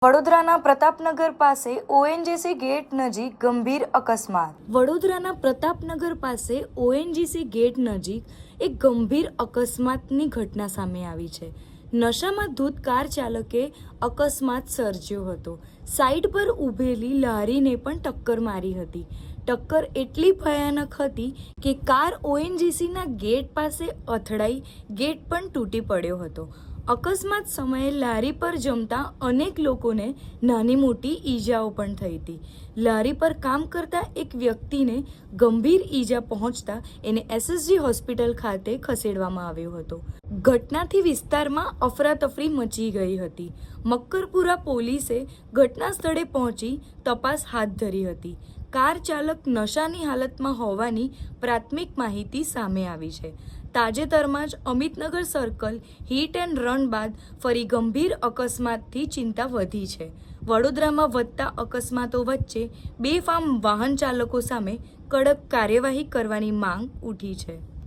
વડોદરાના પ્રતાપનગર પાસે ONGC gate નજીક ગંભીર અકસ્માત. વડોદરાના પ્રતાપનગર પાસે ઓએનજીસી ગેટ નજીક એક ગંભીર અકસ્માતની ઘટના સામે આવી છે. નશામાં ધૂત કાર ચાલકે અકસ્માત સર્જ્યો હતો. સાઈડ પર ઊભેલી લારીને પણ ટક્કર મારી હતી. ટક્કર એટલી ભયાનક હતી કે કાર ઓએનજીસીના ગેટ પાસે અથડાઈ ગેટ પણ તૂટી પડ્યો હતો. અકસ્માત સમયે લારી પર જમતા અનેક લોકોને નાની મોટી ઈજાઓ પણ થઈ હતી. લારી પર કામ કરતા એક વ્યક્તિને ગંભીર ઈજા પહોંચતા એને એસએસજી હોસ્પિટલ ખાતે ખસેડવામાં આવ્યો હતો. ઘટનાથી વિસ્તારમાં અફરાતફરી મચી ગઈ હતી. મક્કરપુરા પોલીસે ઘટના સ્થળે પહોંચી તપાસ હાથ ધરી હતી. કાર ચાલક નશાની હાલતમાં હોવાની પ્રાથમિક માહિતી સામે આવી છે. તાજેતરમાં જ Amitnagar circle hit and run બાદ ફરી ગંભીર અકસ્માતથી ચિંતા વધી છે. વડોદરામાં વધતા અકસ્માતો વચ્ચે બેફામ વાહન ચાલકો સામે કડક કાર્યવાહી કરવાની માંગ ઉઠી છે.